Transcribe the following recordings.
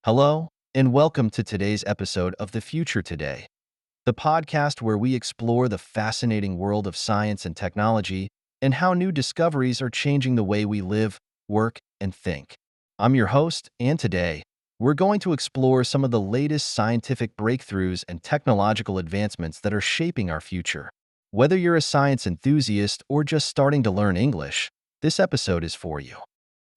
Hello, and welcome to today's episode of The Future Today, the podcast where we explore the fascinating world of science and technology and how new discoveries are changing the way we live, work, and think. I'm your host, and today, we're going to explore some of the latest scientific breakthroughs and technological advancements that are shaping our future. Whether you're a science enthusiast or just starting to learn English, this episode is for you.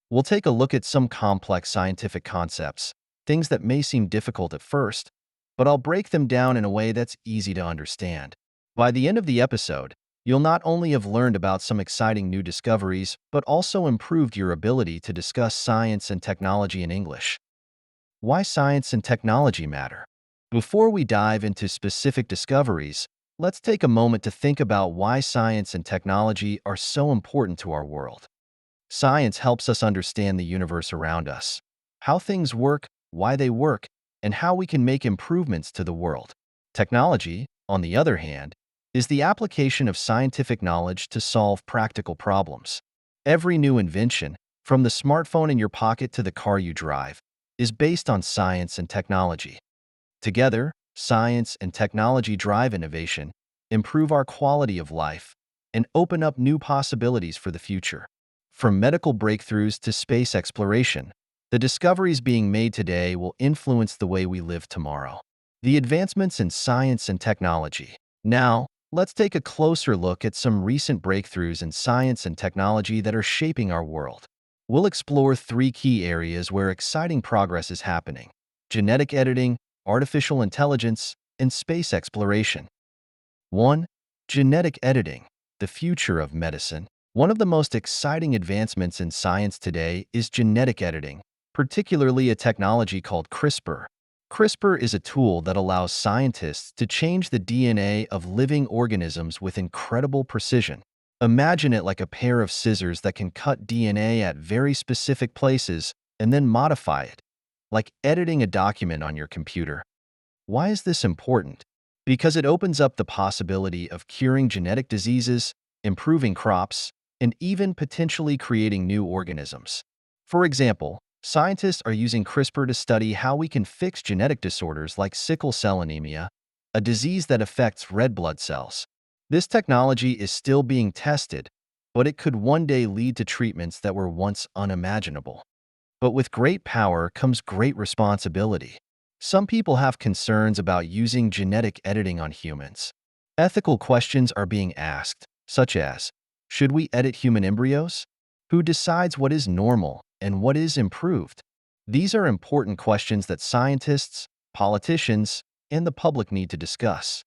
We'll take a look at some complex scientific concepts, things that may seem difficult at first, but I'll break them down in a way that's easy to understand. By the end of the episode, you'll not only have learned about some exciting new discoveries, but also improved your ability to discuss science and technology in English. Why science and technology matter. Before we dive into specific discoveries, let's take a moment to think about why science and technology are so important to our world. Science helps us understand the universe around us, how things work, why they work, and how we can make improvements to the world. Technology, on the other hand, is the application of scientific knowledge to solve practical problems. Every new invention, from the smartphone in your pocket to the car you drive, is based on science and technology. Together, science and technology drive innovation, improve our quality of life, and open up new possibilities for the future. From medical breakthroughs to space exploration, the discoveries being made today will influence the way we live tomorrow. The advancements in science and technology. Now, let's take a closer look at some recent breakthroughs in science and technology that are shaping our world. We'll explore three key areas where exciting progress is happening: genetic editing, artificial intelligence, and space exploration. 1. Genetic editing, the future of medicine. One of the most exciting advancements in science today is genetic editing, particularly a technology called CRISPR. CRISPR is a tool that allows scientists to change the DNA of living organisms with incredible precision. Imagine it like a pair of scissors that can cut DNA at very specific places and then modify it, like editing a document on your computer. Why is this important? Because it opens up the possibility of curing genetic diseases, improving crops, and even potentially creating new organisms. For example, scientists are using CRISPR to study how we can fix genetic disorders like sickle cell anemia, a disease that affects red blood cells. This technology is still being tested, but it could one day lead to treatments that were once unimaginable. But with great power comes great responsibility. Some people have concerns about using genetic editing on humans. Ethical questions are being asked, such as, should we edit human embryos? Who decides what is normal and what is improved? These are important questions that scientists, politicians, and the public need to discuss.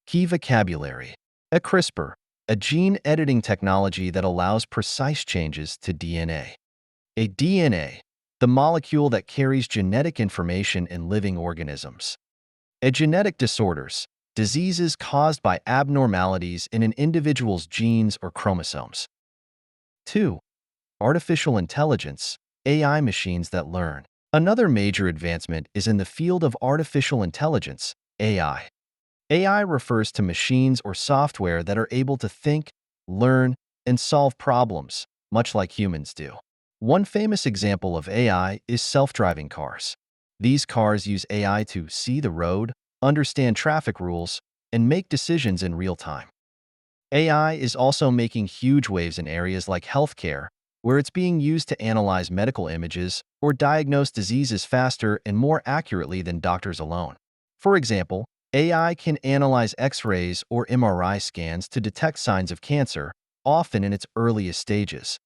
Key vocabulary. A CRISPR, a gene editing technology that allows precise changes to DNA. A DNA, the molecule that carries genetic information in living organisms. A genetic disorders, diseases caused by abnormalities in an individual's genes or chromosomes. 2. Artificial intelligence, AI machines that learn. Another major advancement is in the field of artificial intelligence, AI. AI refers to machines or software that are able to think, learn, and solve problems, much like humans do. One famous example of AI is self-driving cars. These cars use AI to see the road, understand traffic rules, and make decisions in real time. AI is also making huge waves in areas like healthcare, where it's being used to analyze medical images or diagnose diseases faster and more accurately than doctors alone. For example, AI can analyze X-rays or MRI scans to detect signs of cancer, often in its earliest stages.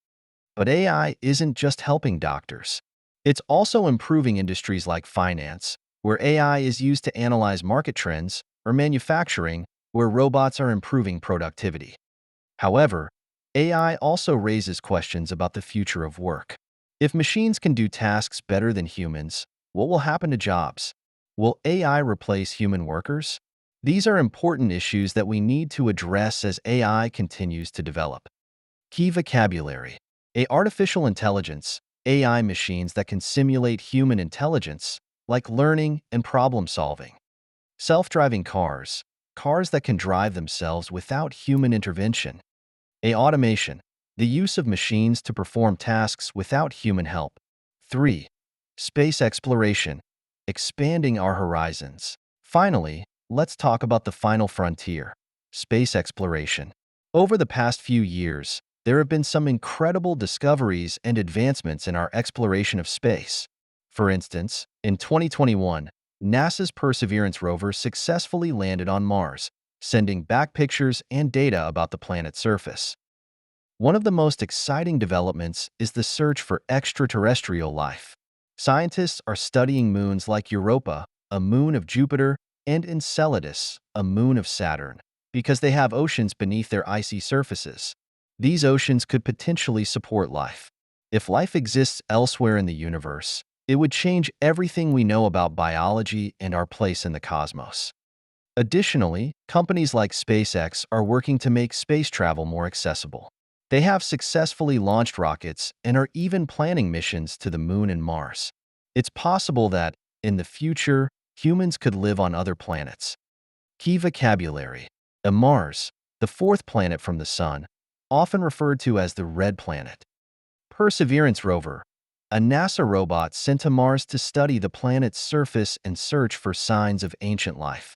But AI isn't just helping doctors. It's also improving industries like finance, where AI is used to analyze market trends, or manufacturing, where robots are improving productivity. However, AI also raises questions about the future of work. If machines can do tasks better than humans, what will happen to jobs? Will AI replace human workers? These are important issues that we need to address as AI continues to develop. Key vocabulary. Artificial intelligence, AI machines that can simulate human intelligence, like learning and problem solving. Self-driving cars, cars that can drive themselves without human intervention. Automation, the use of machines to perform tasks without human help. 3. Space exploration, expanding our horizons. Finally, let's talk about the final frontier, space exploration. Over the past few years, there have been some incredible discoveries and advancements in our exploration of space. For instance, in 2021, NASA's Perseverance rover successfully landed on Mars, sending back pictures and data about the planet's surface. One of the most exciting developments is the search for extraterrestrial life. Scientists are studying moons like Europa, a moon of Jupiter, and Enceladus, a moon of Saturn, because they have oceans beneath their icy surfaces. These oceans could potentially support life. If life exists elsewhere in the universe, it would change everything we know about biology and our place in the cosmos. Additionally, companies like SpaceX are working to make space travel more accessible. They have successfully launched rockets and are even planning missions to the Moon and Mars. It's possible that, in the future, humans could live on other planets. Key vocabulary. Mars, the fourth planet from the Sun, often referred to as the Red Planet. Perseverance rover, a NASA robot sent to Mars to study the planet's surface and search for signs of ancient life.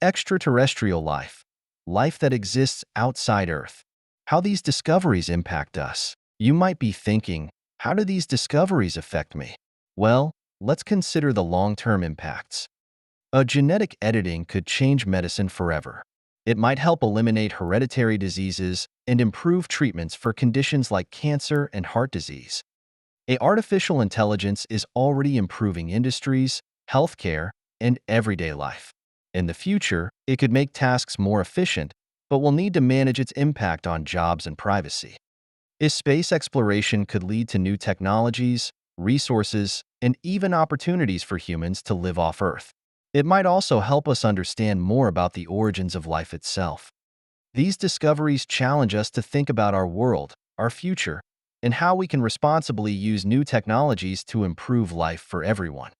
Extraterrestrial life, life that exists outside Earth. How these discoveries impact us. You might be thinking, how do these discoveries affect me? Well, let's consider the long-term impacts. Genetic editing could change medicine forever. It might help eliminate hereditary diseases and improve treatments for conditions like cancer and heart disease. Artificial intelligence is already improving industries, healthcare, and everyday life. In the future, it could make tasks more efficient, but will need to manage its impact on jobs and privacy. Space exploration could lead to new technologies, resources, and even opportunities for humans to live off Earth. It might also help us understand more about the origins of life itself. These discoveries challenge us to think about our world, our future, and how we can responsibly use new technologies to improve life for everyone.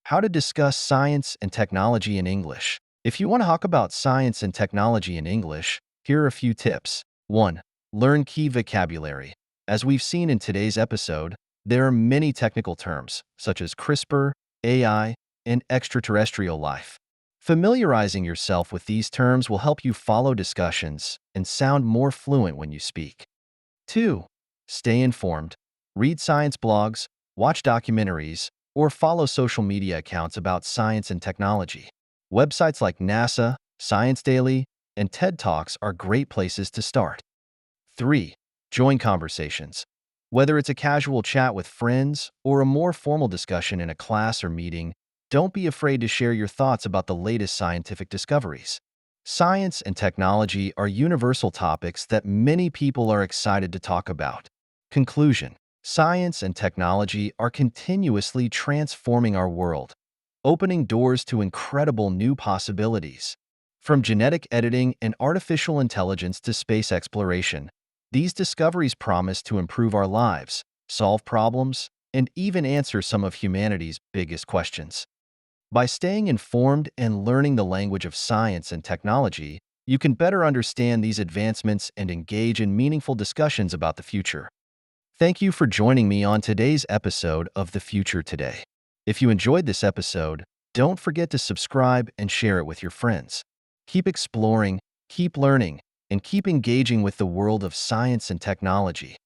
How to discuss science and technology in English. If you want to talk about science and technology in English, here are a few tips. 1. Learn key vocabulary. As we've seen in today's episode, there are many technical terms, such as CRISPR, AI, and extraterrestrial life. Familiarizing yourself with these terms will help you follow discussions and sound more fluent when you speak. 2. Stay informed. Read science blogs, watch documentaries, or follow social media accounts about science and technology. Websites like NASA, Science Daily, and TED Talks are great places to start. 3. Join conversations. Whether it's a casual chat with friends or a more formal discussion in a class or meeting, don't be afraid to share your thoughts about the latest scientific discoveries. Science and technology are universal topics that many people are excited to talk about. Conclusion. Science and technology are continuously transforming our world, opening doors to incredible new possibilities. From genetic editing and artificial intelligence to space exploration, these discoveries promise to improve our lives, solve problems, and even answer some of humanity's biggest questions. By staying informed and learning the language of science and technology, you can better understand these advancements and engage in meaningful discussions about the future. Thank you for joining me on today's episode of The Future Today. If you enjoyed this episode, don't forget to subscribe and share it with your friends. Keep exploring, keep learning, and keep engaging with the world of science and technology.